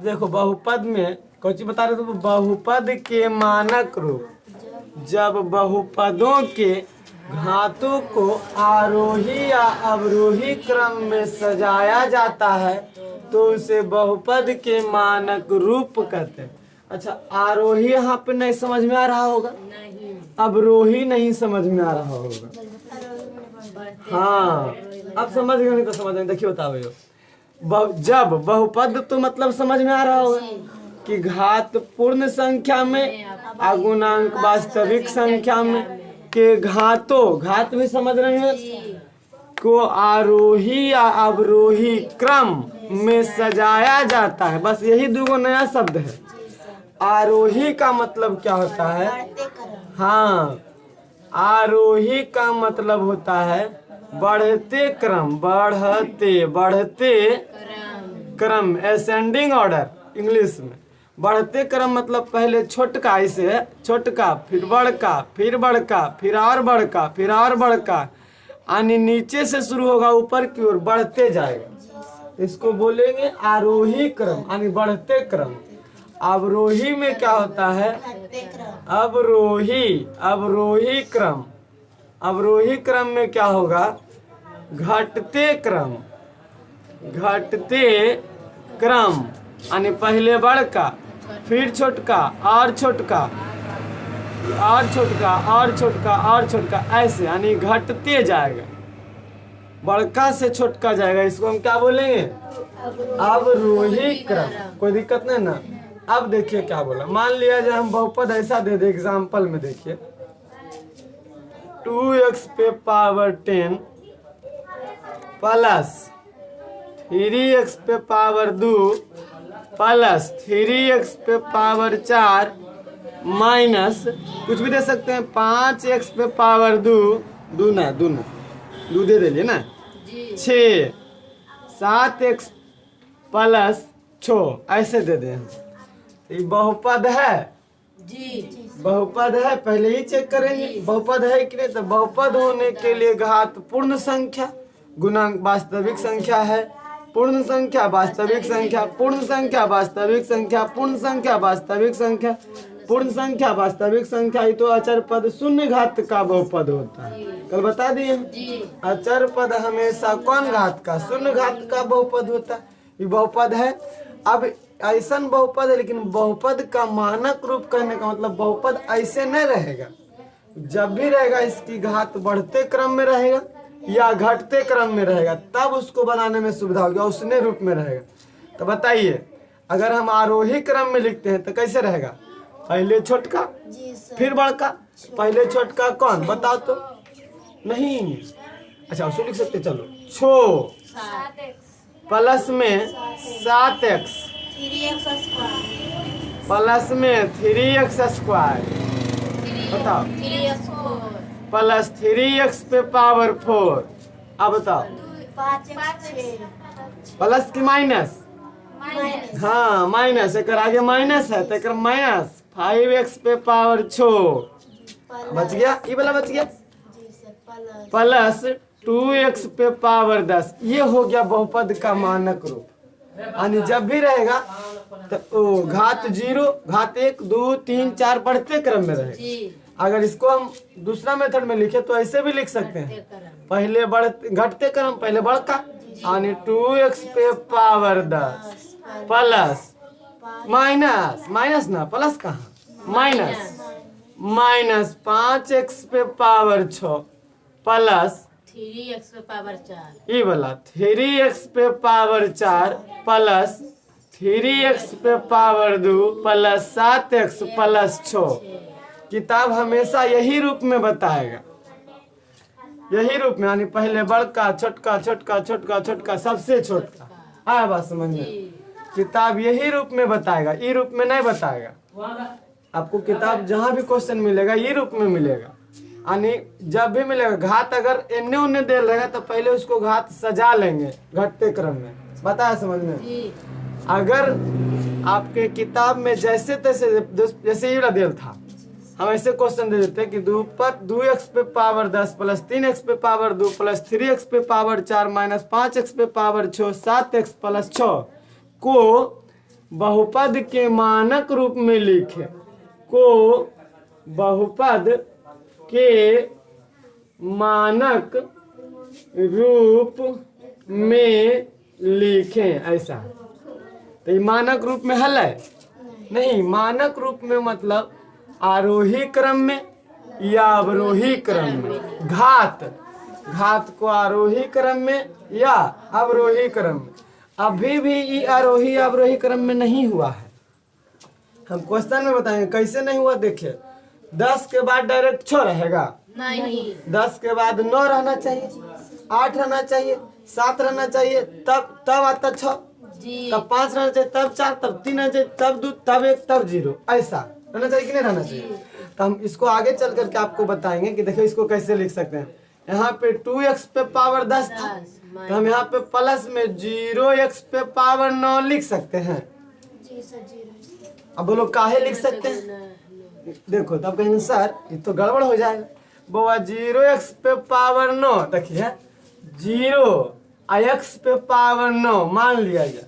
देखो बहुपद में कौची बता रहे थे, बहुपद के मानक रूप। जब बहुपदों के घातों को आरोही या अवरोही क्रम में सजाया जाता है तो उसे बहुपद के मानक रूप कहते हैं। अच्छा, आरोही यहाँ पे नहीं समझ में आ रहा होगा, अवरोही नहीं समझ में आ रहा होगा। हाँ, अब समझ गए, नहीं तो समझ गए। देखिए बताओ, जब बहुपद तो मतलब समझ में आ रहा होगा कि घात पूर्ण संख्या में अगुणांक वास्तविक संख्या में के घातों, घात भी समझ रहे हैं, को आरोही या अवरोही क्रम में सजाया जाता है। बस यही दो नया शब्द है। आरोही का मतलब क्या होता है? हाँ, आरोही का मतलब होता है बढ़ते क्रम, बढ़ते क्रम, असेंडिंग ऑर्डर इंग्लिश में। बढ़ते क्रम मतलब पहले छोटका, इसे छोटका, फिर बड़का, फिर बड़का, फिर और बड़का, फिर और बड़का, यानी नीचे से शुरू होगा ऊपर की ओर बढ़ते जाएगा। इसको बोलेंगे आरोही क्रम, यानी बढ़ते क्रम। अवरोही में क्या होता है? अवरोही क्रम। अवरोही क्रम में क्या होगा? घटते क्रम, यानी पहले बड़का, फिर छोटका, और छोटका, और छोटका, और छोटका, और छोटका, ऐसे यानी घटते जाएगा, बड़का से छोटका जाएगा। इसको हम क्या बोलेंगे? अवरोही क्रम। कोई दिक्कत नहीं ना। अब देखिए क्या बोला। मान लिया जाए हम बहुपद ऐसा दे दे, एग्जाम्पल में देखिए, 2x पे पावर 10 प्लस 3x पे पावर 2 प्लस 3x पे पावर 4 माइनस कुछ भी दे सकते हैं 5x पे पावर 2 दे दिए ना, 6 7x प्लस 6 ऐसे दे दें। ये बहुपद है जी, बहुपद है। पहले ही चेक करेंगे बहुपद है कि नहीं। तो बहुपद होने के लिए घात पूर्ण संख्या गुणांक वास्तविक संख्या है, पूर्ण संख्या वास्तविक संख्या, पूर्ण संख्या वास्तविक संख्या, पूर्ण संख्या वास्तविक संख्या, पूर्ण संख्या वास्तविक संख्या। ये तो अचर पद शून्य घात का बहुपद होता है, कल बता दिए। अचर पद हमेशा कौन घात का? शून्य घात का बहुपद होता है। ये बहुपद है। अब ऐसा बहुपद है, लेकिन बहुपद का मानक रूप कहने का मतलब बहुपद ऐसे नहीं रहेगा। जब भी रहेगा इसकी घात बढ़ते क्रम में रहेगा या घटते क्रम में रहेगा, तब उसको बनाने में सुविधा होगी, उसने रूप में रहेगा। तो बताइए, अगर हम आरोही क्रम में लिखते हैं तो कैसे रहेगा? पहले छोटका, फिर बड़का। पहले छोटका कौन बताओ तो? नहीं, अच्छा उसको लिख सकते, चलो, छो प्लस में 7x प्लस में 3x स्क्वायर, बताओ, प्लस 3x पे पावर 4। अब बताओ प्लस की माइनस? हाँ माइनस, एक आगे माइनस है तो एक माइनस 5x पे पावर 6 बच गया, ये वाला बच गया, प्लस 2x पे पावर 10। ये हो गया बहुपद का मानक रूप। यानी जब भी रहेगा तो घात 0, घात 1, 2, 3, 4 बढ़ते क्रम में रहेगा। अगर इसको हम दूसरा मेथड में लिखे तो ऐसे भी लिख सकते हैं, पहले घटते क्रम, पहले बड़का, यानी 2x पे पावर 10 प्लस माइनस ना, प्लस कहाँ, माइनस 5x पे पावर 6 प्लस 3x पे पावर 4, ये वाला 3x पे पावर 4 प्लस 3x पे पावर 2 प्लस 7x प्लस 6। किताब हमेशा यही रूप में बताएगा, यही रूप में, यानी पहले बड़का, छोटका, छोटका, छोटका, छोटका, सबसे छोटका। आया बात समझ में? किताब यही रूप में बताएगा, ये रूप में नहीं बताएगा। आपको किताब जहाँ भी क्वेश्चन मिलेगा ये रूप में मिलेगा। यानी जब भी मिलेगा घात अगर एने उन्ने दे रहेगा तो पहले उसको घात सजा लेंगे घटते क्रम में। बताया समझ में? अगर आपके किताब में जैसे तैसे, जैसे ये दिल था, हम ऐसे क्वेश्चन दे देते कि 2x पे पावर 10 प्लस 3x पे पावर 2 प्लस 3x पे पावर 4 माइनस 5x पे पावर 6 7x प्लस 6 को बहुपद के मानक रूप में लिखें, को बहुपद के मानक रूप में लिखें। ऐसा तो ये मानक रूप में हल है नहीं, मानक रूप में मतलब आरोही क्रम में या अवरोही क्रम में। घात को आरोही क्रम में या अवरोही क्रम में। अभी भी ये आरोही अवरोही क्रम में नहीं हुआ है। हम क्वेश्चन में बताएंगे कैसे नहीं हुआ। देखिए 10 के बाद डायरेक्ट 6 रहेगा नहीं, 10 के बाद 9 रहना चाहिए, 8 रहना चाहिए, 7 रहना चाहिए, तब आता 6, तब 5 रहना चाहिए, तब 4, तब 3 रहना चाहिए, तब 2, तब 1, तब 0। ऐसा रहना चाहिए कि नहीं रहना चाहिए। तो हम इसको आगे चल करके आपको बताएंगे कि देखिए इसको कैसे लिख सकते हैं। यहाँ पे 2x पे पावर 10 था, तो हम यहाँ पे प्लस में 0x पे पावर 9 लिख सकते हैं। अब बोलो काहे लिख सकते हैं। देखो तब कहेंगे सर ये तो गड़बड़ हो जाएगा। बोला 0x पे पावर 9, देखिए 0x पे पावर 9 मान लिया जाए,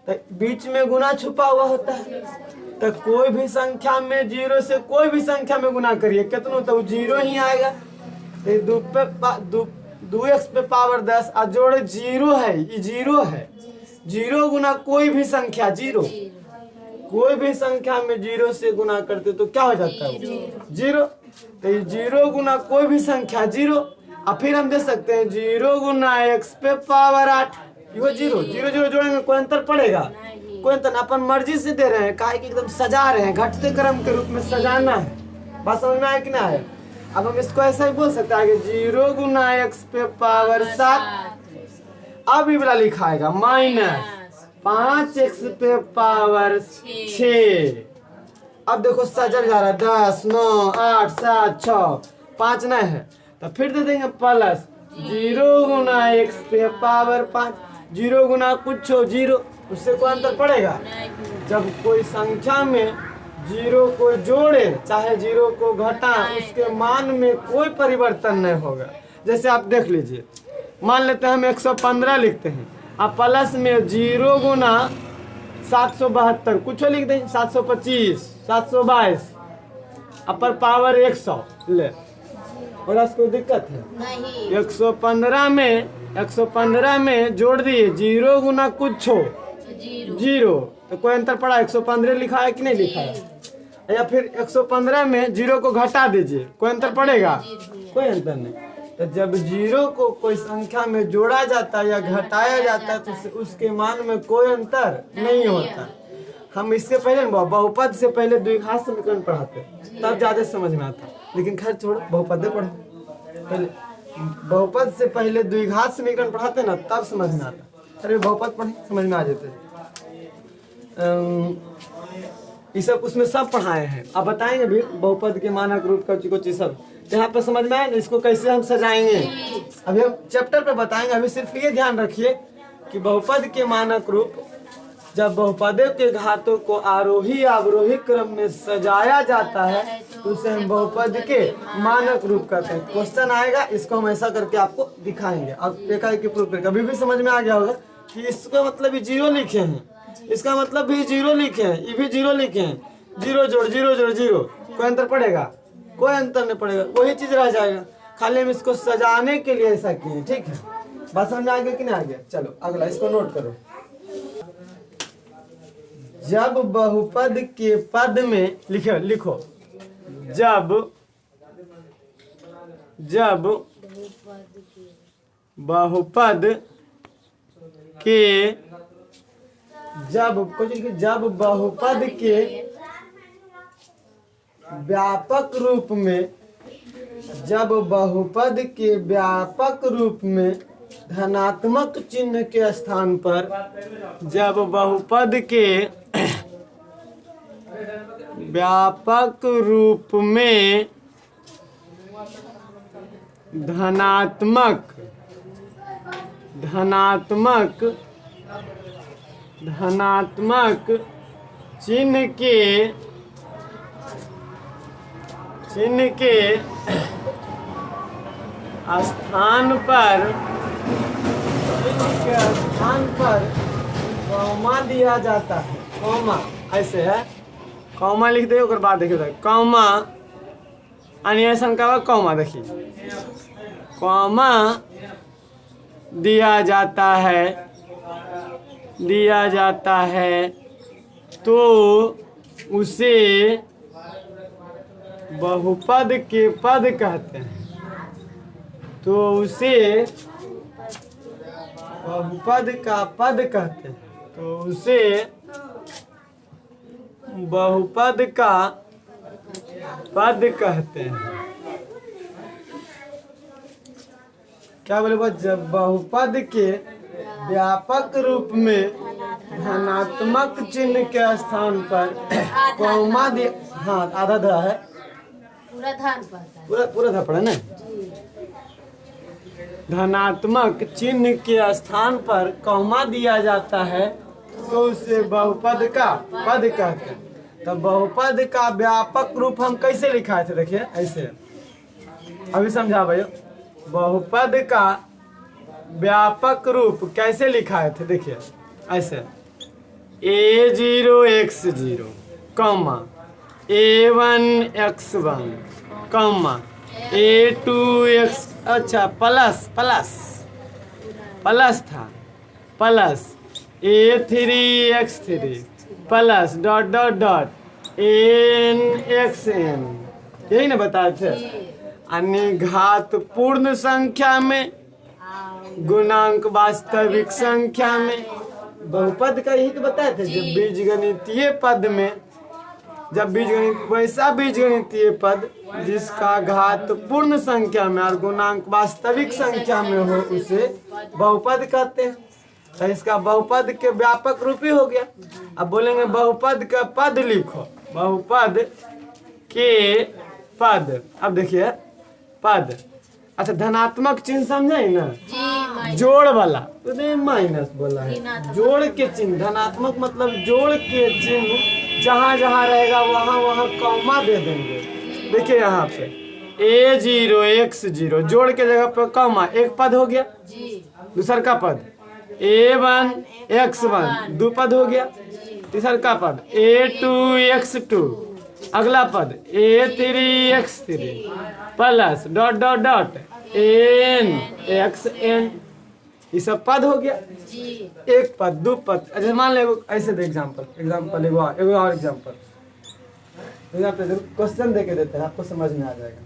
तो बीच में गुना छुपा हुआ होता है। तो कोई भी संख्या में 0 से कोई भी संख्या में गुना करिए कितना, तो 0 ही आएगा। तो 2x पे पावर 10 और जोड़े 0 है, ये 0 है। 0 गुना कोई भी संख्या 0, कोई भी संख्या में 0 से गुना करते तो क्या हो जाता है 0। तो ये 0 गुना कोई भी संख्या 0। और फिर हम दे सकते हैं 0 गुना x पे पावर 8, ये 0 0 0 जोड़ेंगे कोई अंतर पड़ेगा, कोई अंतर। अपन मर्जी से दे रहे हैं, काहे कि एकदम सजा रहे हैं, घटते क्रम के रूप में सजाना है। बात समझ में आया कि ना है। अब हम इसको ऐसा ही बोल सकते हैं आगे 0 गुना x पे पावर 7। अब ये वाला लिखाएगा माइनस 5x पे पावर 6। अब देखो सजल जा रहा है 10 9 8 7 6 5 नहीं है, तो फिर दे देंगे प्लस 0 गुना x पे पावर 5। 0 गुना कुछ 0, उससे कोई अंतर पड़ेगा। जब कोई संख्या में 0 को जोड़े चाहे 0 को घटा, उसके मान में कोई परिवर्तन नहीं होगा। जैसे आप देख लीजिए, मान लेते हैं हम 115 लिखते हैं, आप प्लस में 0 गुना 772 कुछ लिख दें, 725 722 अपर पावर 100 ले, और इसको दिक्कत है नहीं, 115 में जोड़ दिए 0 गुना कुछ 0, तो कोई अंतर पड़ा। 115 लिखा है कि नहीं लिखा है। या फिर 115 में 0 को घटा दीजिए, कोई अंतर पड़ेगा, कोई अंतर नहीं। तो जब 0 को कोई संख्या में जोड़ा जाता है या घटाया जाता है तो उसके मान में कोई अंतर नहीं होता। हम इसके पहले बहुपद से पहले द्विघात समीकरण पढ़ाते तब ज्यादा समझ में आता, लेकिन खैर छोड़ो, बहुपद पढ़ो। पहले बहुपद से पहले द्विघात समीकरण पढ़ाते ना तब समझ में आता। अरे बहुपद पढ़े समझ में आ जाते। ये सब उसमें सब पढ़ाए हैं, आप बताएंगे भी बहुपद के मानक रूप का चीज सब यहाँ पे समझ में आए ना। इसको कैसे हम सजाएंगे अभी हम चैप्टर पे बताएंगे। अभी सिर्फ ये ध्यान रखिए कि बहुपद के मानक रूप, जब बहुपदों के घातों को आरोही अवरोही क्रम में सजाया जाता है तो उसे हम बहुपद के मानक रूप कहते हैं। क्वेश्चन आएगा, इसको हम ऐसा करके आपको दिखाएंगे। अब एकाएक प्रूफ करके अभी भी समझ में आ गया होगा कि इसका मतलब ये 0 लिखे हैं, इसका मतलब भी 0 लिखे हैं, ये भी 0 लिखे हैं। 0 जोड़ 0 जोड़ 0, कोई अंतर पड़ेगा, कोई अंतर नहीं पड़ेगा, वही चीज रह जाएगा। खाली हम इसको सजाने के लिए ऐसा किए, ठीक है। बात समझ में आ गया कि नहीं आ गया। चलो अगला इसको नोट करो। जब बहुपद के पद में लिखो जब बहुपद के जब बहुपद के व्यापक रूप में, जब बहुपद के व्यापक रूप में धनात्मक चिन्ह के स्थान पर, जब बहुपद के व्यापक रूप में धनात्मक चिन्ह के स्थान पर कॉमा दिया जाता है, कॉमा ऐसे है, कॉमा लिख दे और बाद देखिए कॉमा अन्य का कॉमा देखिए कॉमा दिया जाता है तो उसे बहुपद के पद कहते हैं। तो उसे बहुपद का पद कहते हैं। तो उसे बहुपद का पद कहते हैं। क्या बोले वो, जब बहुपद के व्यापक रूप में धनात्मक चिन्ह के स्थान पर कॉमा दिया, हाँ आधा धा है, पूरा धान पड़ता है। पूरा धा पड़ा ना। धनात्मक चिन्ह के स्थान पर कॉमा दिया जाता है तो उसे बहुपद का पद कहते हैं। तो बहुपद का व्यापक रूप हम कैसे लिखाए थे, देखिए ऐसे, अभी समझा भैया। बहुपद का व्यापक रूप कैसे लिखाए थे, देखिए ऐसे A0x0 comma A1x1 comma A2x, अच्छा प्लस था, plus A3x3 plus dot dot dot NXN, यही ना बताए थे। अन्य घात पूर्ण संख्या में, गुणांक वास्तविक संख्या में, बहुपद का यही तो बताए थे। जब बीजगणितीय पद में, जब बीजगणित वैसा बीजगणितीय पद जिसका घात पूर्ण संख्या में और गुणांक वास्तविक संख्या में हो उसे बहुपद कहते हैं। तो इसका बहुपद के व्यापक रूप ही हो गया। अब बोलेंगे बहुपद का पद लिखो, बहुपद के पद। अब देखिए पद, अच्छा धनात्मक चिन्ह समझे ना, जोड़ वाला तो माइनस बोला है, जोड़ के चिन्ह, धनात्मक मतलब जोड़ के चिन्ह जहाँ जहाँ रहेगा वहाँ वहाँ कॉमा दे देंगे। देखिए यहाँ पे A0x0 जोड़ के जगह पे कॉमा, एक पद हो गया। दूसर का पद A1x1 दो पद हो गया। तीसर का पद A2x2, अगला पद A3x3 plus dot dot dot NXN, ये सब पद हो गया। एक पद, दो पद। अच्छा मान ले ऐसे दे एग्जाम्पल एगो और एग्जाम्पल क्वेश्चन दे के देते हैं, आपको समझ में आ जाएगा।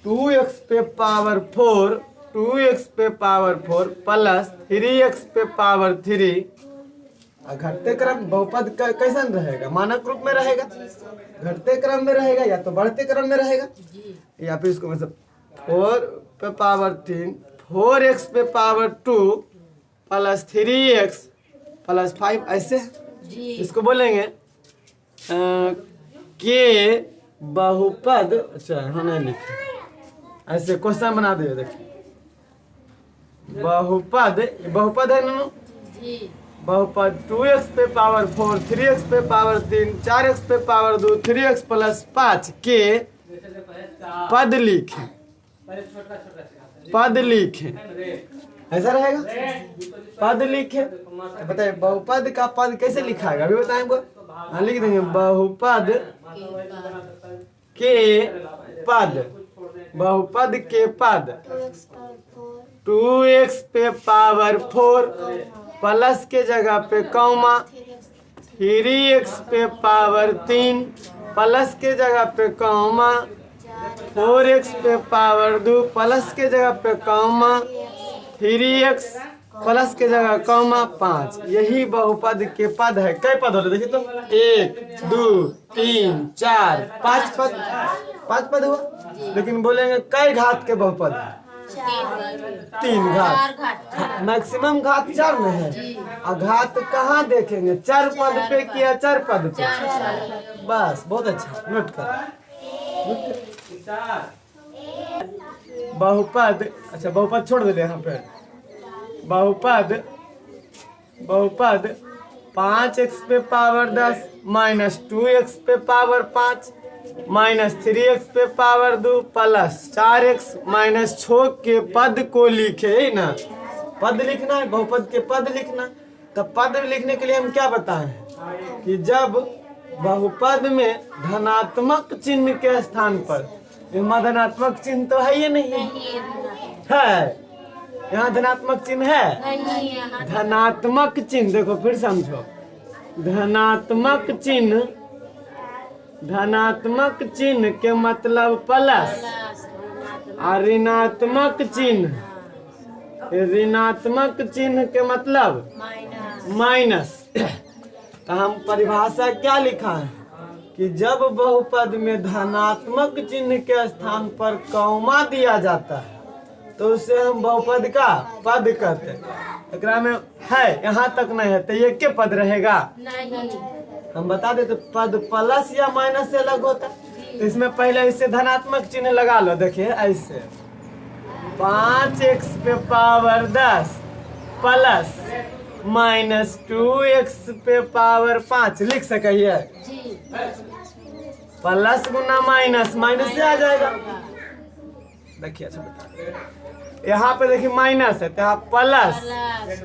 2x पे पावर 4 2x पे पावर 4 प्लस 3x पे पावर 3, घटते क्रम बहुपद कैसन रहेगा, मानक रूप में रहेगा, घटते क्रम में रहेगा या तो बढ़ते क्रम में रहेगा, या फिर इसको मतलब 4 पे पावर 3 4x पे पावर 2 प्लस 3x प्लस 5, ऐसे इसको बोलेंगे के बहुपद। अच्छा हाँ नहीं लिखे, ऐसे क्वेश्चन बना दिए। देखिए बहुपद है ना, बहुपद 2x पे पावर 4 3x पे पावर 3 4x पे पावर 2 3x प्लस 5 के पद लिखे, ऐसा रहेगा। पद लिखे, बताइए बहुपद का पद कैसे लिखाएगा, अभी बताएंगे। हाँ लिख देंगे बहुपद के पद, बहुपद के पद 2x पे पावर 4 प्लस के जगह पे कॉमा 3x पे पावर 3 प्लस के जगह पे कॉमा 4x पे पावर 2 प्लस के जगह पे कॉमा 3x प्लस के जगह कॉमा 5, यही बहुपद के पद है। कई पद होते देखिए तो 1 2 3 4 5 पद हुआ। लेकिन बोलेंगे कई घात के बहुपद, 3 घात, मैक्सिमम घात 4 में है। और घात कहाँ देखेंगे, 4 पद पे किया 4 पद पे, बस बहुत अच्छा, नोट कर। बहुपद, अच्छा बहुपद छोड़ देते यहाँ पे। बहुपद 5x पे पावर 10 माइनस 2x पे पावर 5 माइनस 3x पे पावर 2 प्लस 4x माइनस 6 के पद को लिखे ना। पद लिखना है, बहुपद के पद लिखना। तो पद लिखने के लिए हम क्या बताए हैं, कि जब बहुपद में धनात्मक चिन्ह के स्थान पर, यहाँ धनात्मक चिन्ह तो है ये नहीं है, यहाँ धनात्मक चिन्ह है, धनात्मक चिन्ह, देखो फिर समझो, धनात्मक चिन्ह के मतलब प्लस, और ऋणात्मक चिन्ह के मतलब माइनस। तो हम परिभाषा क्या लिखा है कि जब बहुपद में धनात्मक चिन्ह के स्थान पर कौमा दिया जाता है तो उसे हम बहुपद का पद कहते हैं। एकरा में है, यहाँ तक नहीं है तो ये क्या पद रहेगा? नहीं। हम बता देते पद प्लस या माइनस से अलग होता है। तो इसमें पहले इसे धनात्मक चिन्ह लगा लो, देखिए ऐसे 5x पे पावर 10 प्लस माइनस 2x पे पावर 5 लिख सकिए। प्लस गुना माइनस, माइनस से आ जाएगा। देखिए अच्छा बता, यहाँ पे देखिए माइनस है तो यहाँ plus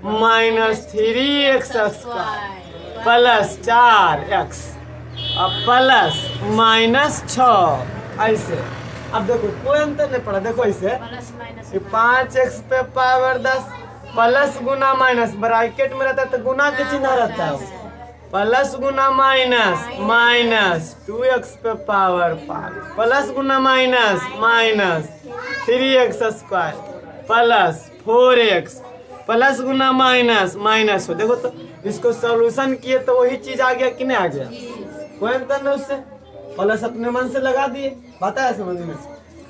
minus 3x square plus 4x और प्लस माइनस 6 ऐसे। अब देखो कोई अंतर नहीं पड़ा, देखो इसे 5x पे पावर 10 प्लस गुना माइनस, ब्रैकेट में रहता है तो गुना के चिन्ह रहता है, प्लस गुना माइनस माइनस 2x पे पावर 5 प्लस गुना minus minus 3x square plus 4x plus गुना माइनस माइनस हो। देखो तो इसको सॉल्यूशन किए तो वही चीज आ गया कि नहीं आ गया? कोई अंतर नहीं उससे। प्लस अपने मन से लगा दिए, बात है समझ में?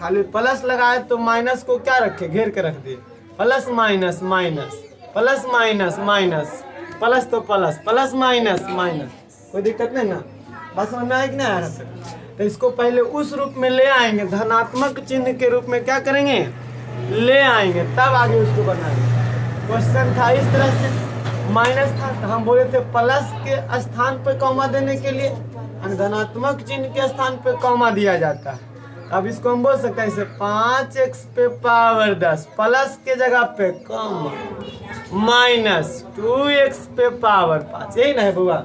खाली प्लस लगाए तो माइनस को क्या रखे, घेर के रख दिए। Plus minus minus plus minus minus plus तो प्लस प्लस माइनस माइनस, कोई दिक्कत नहीं ना? बस समझ में आए कि नहीं आ रहा? तो इसको पहले उस रूप में ले आएंगे, धनात्मक चिन्ह के रूप में क्या करेंगे, ले आएंगे, तब आगे उसको बनाएंगे। क्वेश्चन था इस तरह से, माइनस था तो हम बोले थे प्लस के स्थान पर कॉमा देने के लिए धनात्मक चिन्ह के स्थान पर कॉमा दिया जाता है। अब इसको हम बोल सकते हैं इसे 5x पे पावर 10 प्लस के जगह पे कॉमा माइनस 2x पे पावर 5, यही ना है बुआ?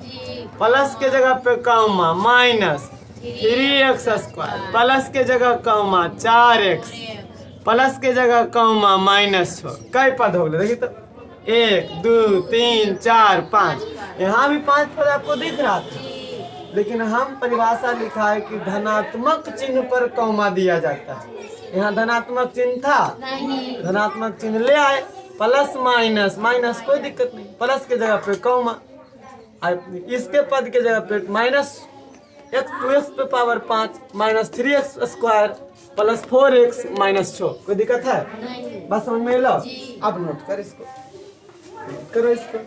प्लस के जगह पे comma minus 3x square plus के जगह कॉमा 4x प्लस के जगह कॉमा माइनस 6। कई पद हो गए देखिए तो, 1 2 3 4 5, यहाँ भी 5 पद आपको दिख रहा था, लेकिन हम परिभाषा लिखा है कि धनात्मक चिन्ह पर कॉमा दिया जाता है। यहाँ धनात्मक चिन्ह था, धनात्मक चिन्ह ले आए, प्लस माइनस माइनस कोई दिक्कत नहीं, प्लस के जगह पे कॉमा, इसके पद के जगह पे माइनस 2x पे power 5 minus 3x square plus 4x minus 6, कोई दिक्कत है? बस समझ में लो। अब नोट कर इसको, करो इसको।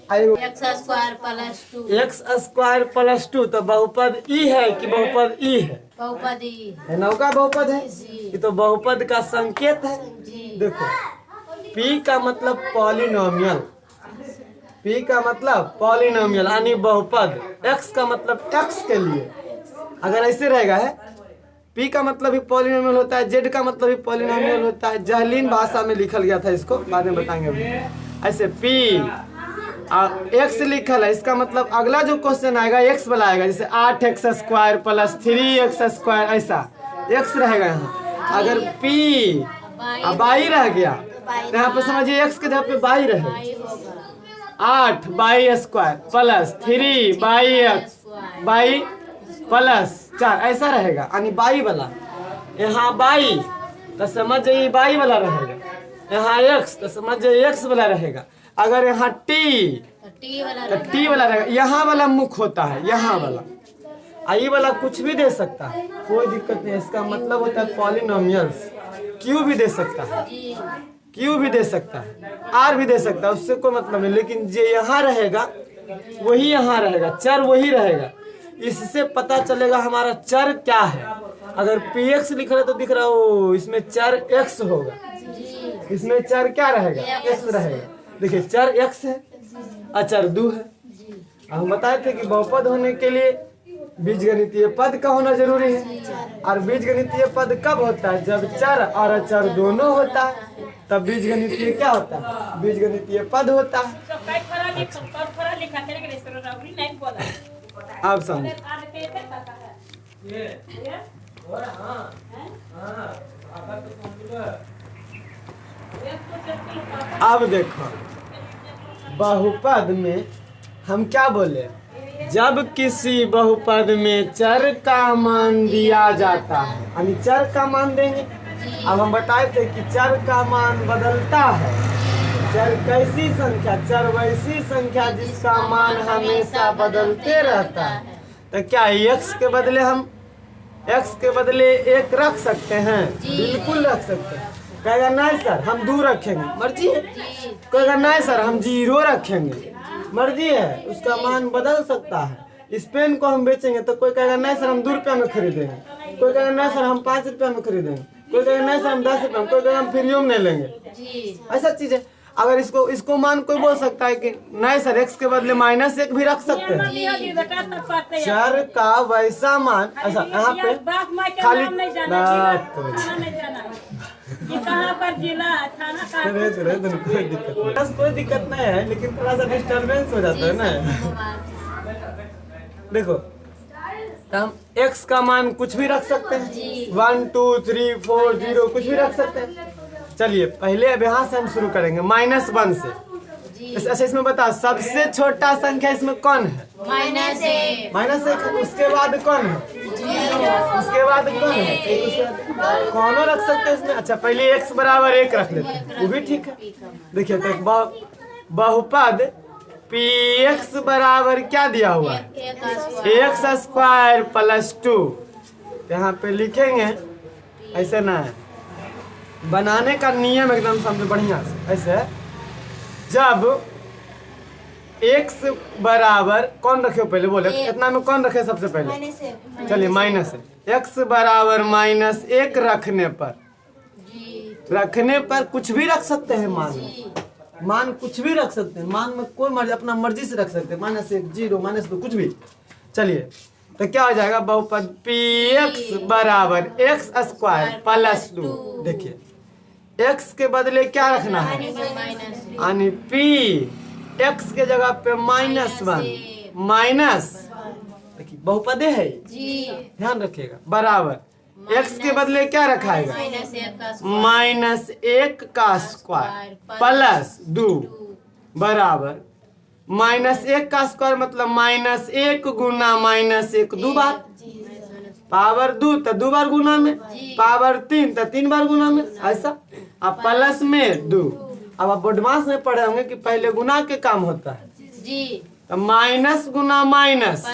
x square plus 2, x square plus 2 तो बहुपद ई है कि बहुपद ई है? बहुपद है, नौका बहुपद है, ये तो बहुपद का संकेत है। देखो p का मतलब पॉलिनोमियल, p का मतलब पॉलिनोमियल यानी बहुपद, x का मतलब x के लिए अगर ऐसे रहेगा है, p का मतलब भी पॉलिनोमियल होता है, z का मतलब भी पॉलिनोमियल होता है। जहलीन भाषा में लिखल गया था, इसको बाद में बताएंगे अभी। ऐसे p x लिखल है, इसका मतलब अगला जो क्वेश्चन आएगा x वाला आएगा, जैसे 8x square plus 3x square, ऐसा x रहेगा यहाँ। अगर p बाई रह गया तो यहाँ पे समझिए x के जगह पे बाई रहेगा, 8 by square plus 3 by x by plus 4 ऐसा रहेगा, यानी बाई वाला। यहाँ बाई तो समझ जाइए बाई वाला रहेगा, यहाँ x तो समझ जाइए x वाला रहेगा। अगर यहाँ t तो t वाला रहेगा, यहाँ वाला मुख होता है, यहाँ वाला आई वाला कुछ भी दे सकता है, कोई दिक्कत नहीं। इसका मतलब होता है पॉलिनोमियल्स, q भी दे सकता है, q भी दे सकता है, r भी दे सकता है, उससे कोई मतलब नहीं। लेकिन जो यहाँ रहेगा वही यहाँ रहेगा, चर वही रहेगा। इससे पता चलेगा हमारा चर क्या है। अगर px लिख रहा है तो दिख रहा हो इसमें चर x होगा, इसमें चर क्या रहेगा, x रहेगा। देखिए चर x है, अचर 2 है। हम बताए थे कि बहुपद होने के लिए बीजगणितीय पद का होना जरूरी है, और बीजगणितीय पद कब होता है, जब चर और अचर दोनों होता है, तब बीजगणितीय क्या होता है, बीजगणितीय पद होता है। आप समझो। अब देखो बहुपद में हम क्या बोले, जब किसी बहुपद में चर का मान दिया जाता है, यानी चर का मान देंगे। अब हम बताए थे कि चर का मान बदलता है। चर कैसी संख्या? चर वैसी संख्या जिसका मान हमेशा बदलते रहता है। तो क्या x के बदले हम x के बदले 1 रख सकते हैं? बिल्कुल रख सकते हैं। कहेगा नहीं सर हम 2 रखेंगे, मर्जी है। कहेगा नहीं सर हम 0 रखेंगे, मर्जी है। उसका मान बदल सकता है। इस पेन को हम बेचेंगे तो कोई कहेगा नहीं सर हम 2 रुपया में खरीदेंगे, कोई कहेगा नहीं सर हम 5 रुपया में खरीदेंगे, कोई कहेगा नहीं सर हम 10 रुपया में, कोई कहेगा हम फ्री में नहीं लेंगे। ऐसा चीज है। अगर इसको मान कोई बोल सकता है कि नहीं सर x के बदले -1 भी रख सकते हैं। चर का वैसा मान, अच्छा यहाँ पे खाली कोई दिक्कत नहीं है, लेकिन थोड़ा सा डिस्टर्बेंस हो जाता है ना। देखो हम x का मान कुछ भी रख सकते हैं, 1 2 3 4 0 कुछ भी रख सकते हैं। चलिए पहले अब यहाँ से हम शुरू करेंगे -1 से। अच्छा इसमें बता सबसे छोटा संख्या इसमें कौन है? -1। उसके बाद कौन है? उसके बाद कौन है? कौन रख सकते हैं इसमें? अच्छा पहले x बराबर 1 रख लेते हैं, वो भी ठीक है। देखिए तो बहुपद px बराबर क्या दिया हुआ है? x² + 2। यहाँ पे लिखेंगे, ऐसे ना है, बनाने का नियम एकदम समझो बढ़िया से। ऐसे जब x बराबर कौन रखे हो पहले बोले, कितना में कौन रखे सबसे पहले? चलिए माइनस है। x बराबर -1 रखने पर कुछ भी रख सकते हैं। मान कुछ भी रख सकते हैं। मान में कोई मर्जी, अपना मर्जी से रख सकते हैं, -1 0 -2 कुछ भी। चलिए तो क्या हो जाएगा, बहुपद px बराबर x² + 2। देखिए x के बदले क्या रखना है, यानी p x के जगह पे -1 माइनस, देखिए बहुपदे है ध्यान रखिएगा, बराबर x के बदले क्या रखाएगा, -1 का स्क्वायर + 2 बराबर -1 का स्क्वायर मतलब -1 गुना -1 2 बार, पावर 2 तो 2 बार गुना में, पावर 3 तो 3 बार गुना में, ऐसा। अब प्लस में 2। अब आप एडवांस में पढ़े होंगे कि पहले गुना के काम होता है जी। तो माइनस गुना माइनस,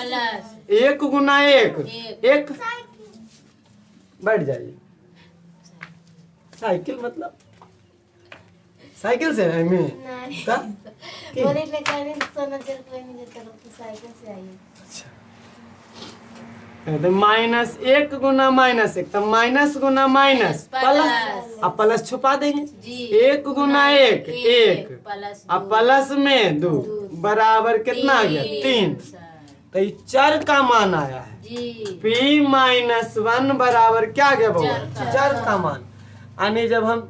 1 गुना 1 बैठ जाइए। साइकिल मतलब साइकिल से है मैं -1 गुना -1 तो माइनस गुना माइनस प्लस, अब प्लस छुपा देंगे, 1 गुना 1 अब प्लस में 2 बराबर कितना आ गया 3। तो ये चर का मान आया है p-1 बराबर क्या आ गया बाबा, चर का मान। यानी जब हम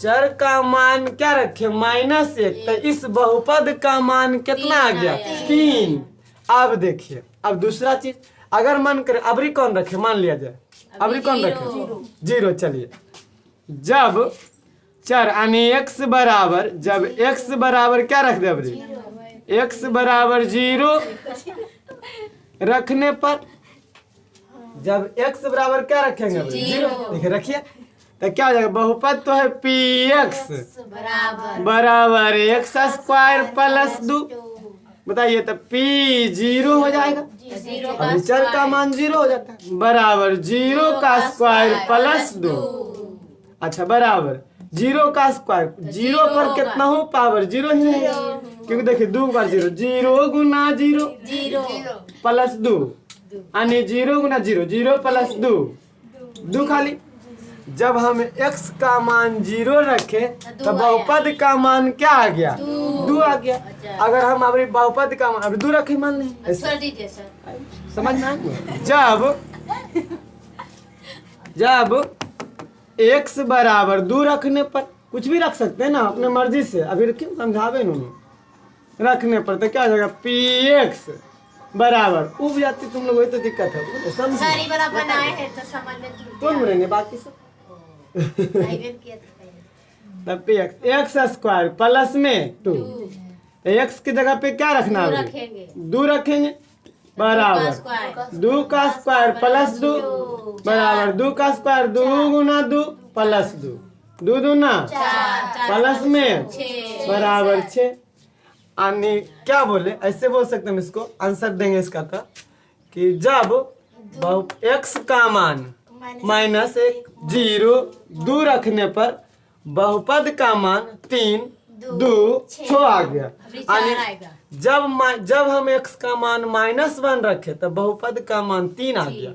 चर का मान क्या रखे -1 तो इस बहुपद का मान कितना आ गया 3। अब देखिए अब दूसरा चीज, अगर मन करे अबरी कौन रखे, मान लिया जाए अबरी कौन रखे 0। चलिए जब चर यानी x बराबर, जब x बराबर क्या रख दे अबरी, x बराबर 0 रखने पर, जब x बराबर क्या रखेंगे 0, देखिए रखिए तो क्या हो जाएगा, बहुपद तो है px बराबर x² + 2। बताइए तो p 0 हो जाएगा, अभी चर का मान 0 हो जाता है, बराबर 0 का स्क्वायर + 2। अच्छा बराबर 0 का स्क्वायर, 0 पर कितना हो पावर 0 ही है, क्योंकि देखिए 2 बार 0, 0 गुना 0 + 2 यानी 0 गुना 0 0 + 2 खाली। जब हम x का मान 0 रखे तो बहुपद का मान क्या आ गया 2 आ गया। अगर हम अभी बहुपद का मान अभी 2 रखे, मान नहीं समझ में आया। जब x बराबर 2 रखने पर कुछ भी रख सकते हैं ना अपने मर्जी से, अभी रखिए समझावे इन्होंने, रखने पर तो क्या हो जाएगा पी एक्स बराबर उब जाती तुम लोग वही तो दिक्कत है समझ सारी वाला बनाए हैं तो समझ में तुम रहेंगे बाकी सब प्राइवेट किया था पहले। तब P x x square plus में 2 एक्स की जगह पे क्या रखना दो है रखेंगे 2 रखेंगे बराबर स्क्वायर 2 का स्क्वायर प्लस 2 बराबर 2 का स्क्वायर 2 गुना 2 प्लस 2 2 दूना प्लस में बराबर 6 यानी क्या बोले ऐसे बोल सकते हैं हम इसको आंसर देंगे इसका था कि जब एक्स का मान माइनस 1 0 2 रखने पर बहुपद का मान 3 2 6 आ गया यानी जब हम x का मान -1 रखे तो बहुपद का मान 3 आ गया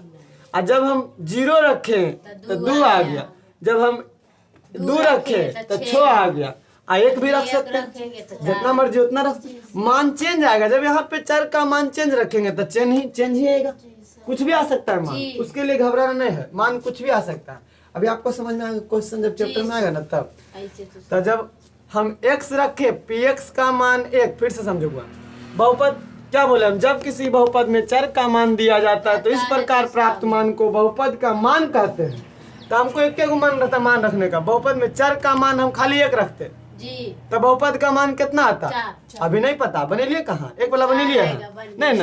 और जब हम 0 रखे तो 2 आ गया जब हम 2 रखे तो 6 आ गया एक भी रख सकते हैं जितना मर्जी उतना रख सकते मान चेंज आएगा जब यहाँ पे चर का मान चेंज रखेंगे तो चेंज ही आएगा कुछ भी आ सकता है मान उसके लिए घबराना नहीं है मान कुछ भी आ सकता है अभी आपको समझ में आएगा क्वेश्चन जब चैप्टर में आएगा ना तब तो जब हम x रखे px का मान 1 फिर से समझूंगा बहुपद क्या बोले हम जब किसी बहुपद में चर का मान दिया जाता है तो इस प्रकार प्राप्त मान को बहुपद का मान कहते हैं तो हमको एक मान रहता मान रखने का बहुपद में चर का मान हम खाली 1 रखते जी तो बहुपद का मान कितना आता अभी नहीं पता बने लिए कहाँ एक वाला बने लिए नहीं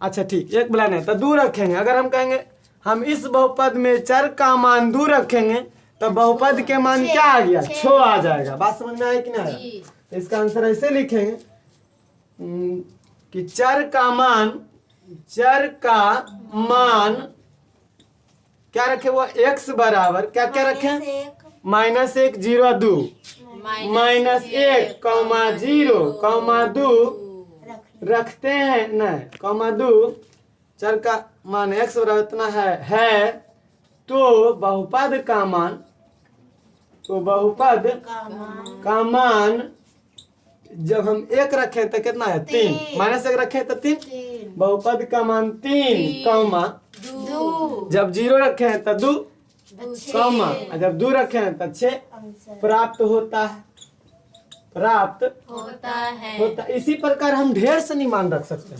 अच्छा ठीक एक वाला नहीं तो 2 रखेंगे अगर हम कहेंगे हम इस बहुपद में चर का मान 2 रखेंगे तो बहुपद के मान क्या आ गया 6 आ जाएगा बात समझ में आया कि नहीं आया तो इसका आंसर ऐसे लिखेंगे कि चर का मान क्या रखे वो x बराबर क्या क्या रखे -1 0 2 -1 0 2 रखते हैं नहीं 2 चर का मान x बराबर इतना है तो बहुपद का मान जब हम 1 रखे तो कितना है 3 -1 रखे तो 3 बहुपद का मान 3 जब 0 रखे हैं तो 2 जब 2 रखे हैं तो 6 प्राप्त होता है इसी प्रकार हम ढेर से नहीं मान रख सकते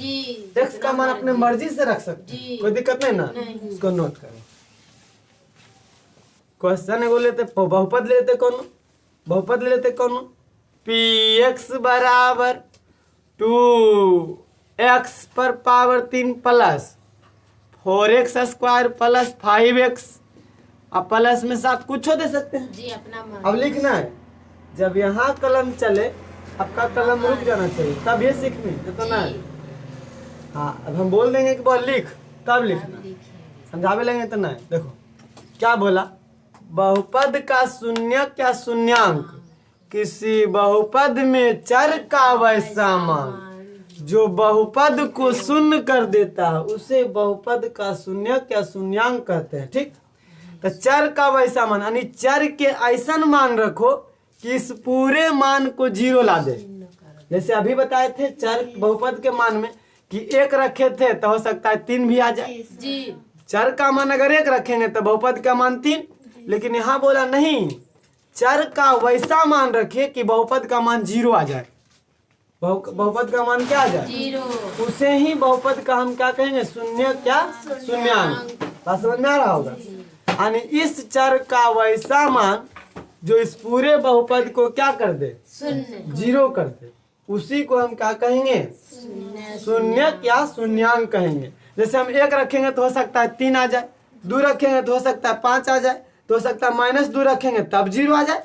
x का मान अपने मर्जी से रख सकते कोई दिक्कत नहीं ना इसको नोट करें क्वेश्चन है वो लेते बहुपद ले लेते कौन पी एक्स बराबर 2x पर power 3 plus 4x square plus 5x अब प्लस में साथ कुछ दे सकते हैं जी अपना अब लिखना है जब यहाँ कलम चले आपका कलम रुक जाना चाहिए तब ये सीखनी तो ना हाँ अब हम बोल देंगे कि बोल लिख तब लिखना समझावे लेंगे तो नहीं देखो क्या बोला बहुपद का शून्य क्या शून्यांक किसी बहुपद में चर का वैसा मान जो बहुपद को शून्य कर देता है उसे बहुपद का शून्य क्या शून्यांक कहते हैं ठीक तो चर का वैसा मान यानी चर के ऐसा मान रखो कि इस पूरे मान को 0 ला दे जैसे अभी बताए थे चर बहुपद के मान में कि 1 रखे थे तो हो सकता है 3 भी आ जाए चर का मान अगर 1 रखेंगे तो बहुपद का मान 3 लेकिन यहाँ बोला नहीं चर का वैसा मान रखिए कि बहुपद का मान 0 आ जाए बहुपद का मान क्या आ जाए 0 उसे ही बहुपद का हम क्या कहेंगे शून्य क्या शून्यांक बात समझ में आ रहा होगा यानी इस चर का वैसा मान जो इस पूरे बहुपद को क्या कर दे 0 कर दे उसी को हम क्या कहेंगे शून्य क्या शून्यांक कहेंगे जैसे हम 1 रखेंगे तो हो सकता है 3 आ जाए 2 रखेंगे तो हो सकता है 5 आ जाए तो हो सकता है -2 रखेंगे तब 0 आ जाए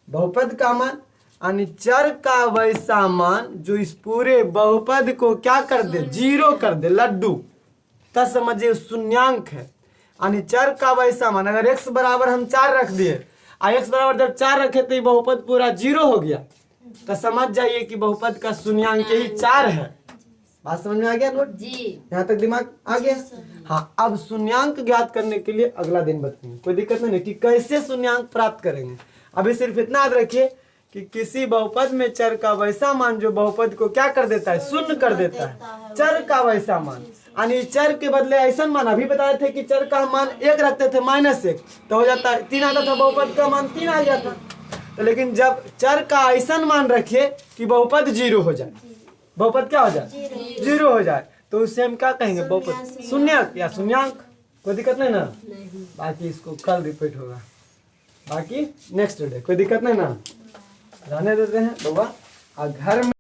बहुपद का मान यानी चर का वैसा मान जो इस पूरे बहुपद को क्या कर दे 0 कर दे लड्डू तब समझिए शून्यांक है यानी चर का वैसा मान अगर x बराबर हम 4 रख दिए x बराबर जब 4 रखे तो ये बहुपद पूरा 0 हो गया तो समझ जाइए कि बहुपद का शून्यांक ही 4 है बात समझ में आ गया नोट यहाँ तक दिमाग आ गया हाँ अब शून्यांक ज्ञात करने के लिए अगला दिन बताएंगे कोई दिक्कत नहीं कि कैसे शून्यांक प्राप्त करेंगे अभी सिर्फ इतना याद रखिए कि किसी बहुपद में चर का वैसा मान जो बहुपद को क्या कर देता है शून्य कर देता है चर का वैसा मान यानी चर के बदले ऐसा मान अभी बताए थे कि चर का मान 1 रखते थे -1 तो हो जाता है 3 आता था बहुपद का मान 3 आ जाता तो लेकिन जब चर का ऐसा मान रखिए कि बहुपद 0 हो जाए, बहुपद क्या हो जाए 0 हो जाए, तो उससे हम क्या कहेंगे बहुपद शून्यक या शून्यांक। कोई दिक्कत नहीं ना। बाकी इसको कल रिपीट होगा, बाकी नेक्स्ट डे, कोई दिक्कत नहीं ना। रहने देते हैं बउआ। और घर में